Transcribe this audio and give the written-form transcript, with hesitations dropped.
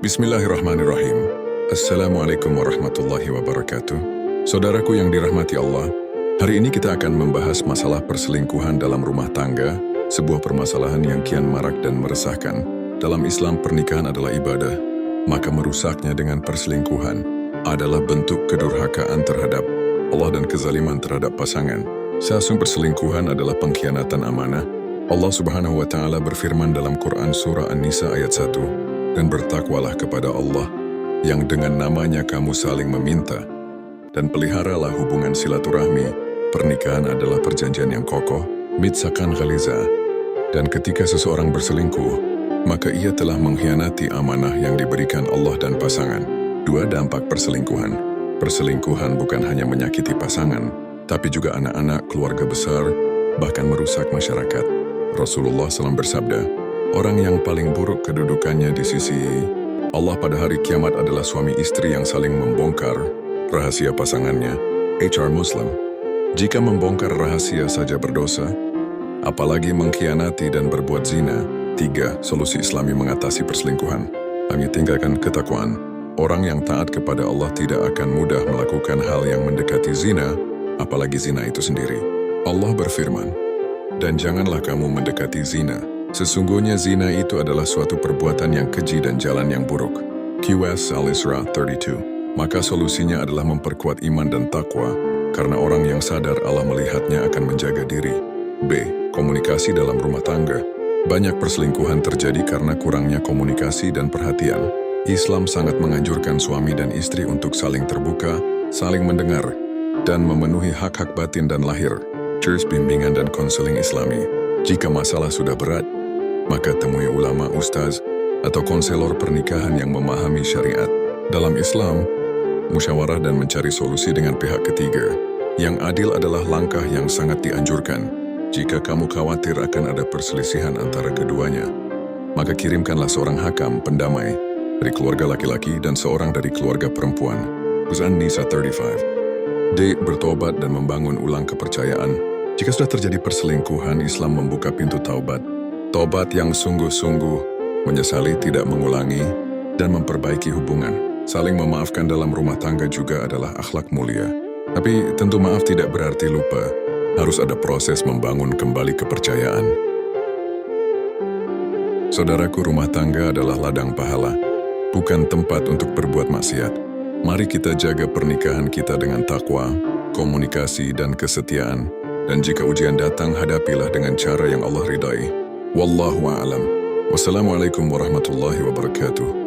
Bismillahirrahmanirrahim. Assalamualaikum warahmatullahi wabarakatuh. Saudaraku yang dirahmati Allah, hari ini kita akan membahas masalah perselingkuhan dalam rumah tangga, sebuah permasalahan yang kian marak dan meresahkan. Dalam Islam, pernikahan adalah ibadah, maka merusaknya dengan perselingkuhan adalah bentuk kedurhakaan terhadap Allah dan kezaliman terhadap pasangan. Seasung perselingkuhan adalah pengkhianatan amanah. Allah Subhanahu wa Ta'ala berfirman dalam Quran Surah An-Nisa ayat 1, dan bertakwalah kepada Allah, yang dengan namanya kamu saling meminta, dan peliharalah hubungan silaturahmi. Pernikahan adalah perjanjian yang kokoh, mitsakan ghaliza, dan ketika seseorang berselingkuh, maka ia telah mengkhianati amanah yang diberikan Allah dan pasangan. Dua dampak perselingkuhan. Perselingkuhan bukan hanya menyakiti pasangan, tapi juga anak-anak, keluarga besar, bahkan merusak masyarakat. Rasulullah SAW bersabda, orang yang paling buruk kedudukannya di sisi Allah pada hari kiamat adalah suami istri yang saling membongkar rahasia pasangannya. HR Muslim. Jika membongkar rahasia saja berdosa, apalagi mengkhianati dan berbuat zina. 3. Solusi Islami mengatasi perselingkuhan. Kami tinggalkan ketakwaan. Orang yang taat kepada Allah tidak akan mudah melakukan hal yang mendekati zina, apalagi zina itu sendiri. Allah berfirman, dan janganlah kamu mendekati zina. Sesungguhnya zina itu adalah suatu perbuatan yang keji dan jalan yang buruk. QS Al-Isra 32. Maka solusinya adalah memperkuat iman dan takwa, karena orang yang sadar Allah melihatnya akan menjaga diri. B. Komunikasi dalam rumah tangga. Banyak perselingkuhan terjadi karena kurangnya komunikasi dan perhatian. Islam sangat menganjurkan suami dan istri untuk saling terbuka, saling mendengar, dan memenuhi hak-hak batin dan lahir. Curs bimbingan dan konseling Islami. Jika masalah sudah berat, maka temui ulama, ustaz, atau konselor pernikahan yang memahami syariat. Dalam Islam, musyawarah dan mencari solusi dengan pihak ketiga yang adil adalah langkah yang sangat dianjurkan. Jika kamu khawatir akan ada perselisihan antara keduanya, maka kirimkanlah seorang hakam pendamai dari keluarga laki-laki dan seorang dari keluarga perempuan. An-Nisa 35. D. Bertobat dan membangun ulang kepercayaan. Jika sudah terjadi perselingkuhan, Islam membuka pintu taubat. Tobat yang sungguh-sungguh, menyesali tidak mengulangi, dan memperbaiki hubungan. Saling memaafkan dalam rumah tangga juga adalah akhlak mulia. Tapi tentu maaf tidak berarti lupa. Harus ada proses membangun kembali kepercayaan. Saudaraku, rumah tangga adalah ladang pahala, bukan tempat untuk berbuat maksiat. Mari kita jaga pernikahan kita dengan takwa, komunikasi, dan kesetiaan. Dan jika ujian datang, hadapilah dengan cara yang Allah ridai. Wallahu a'lam. Wassalamualaikum warahmatullahi wabarakatuh.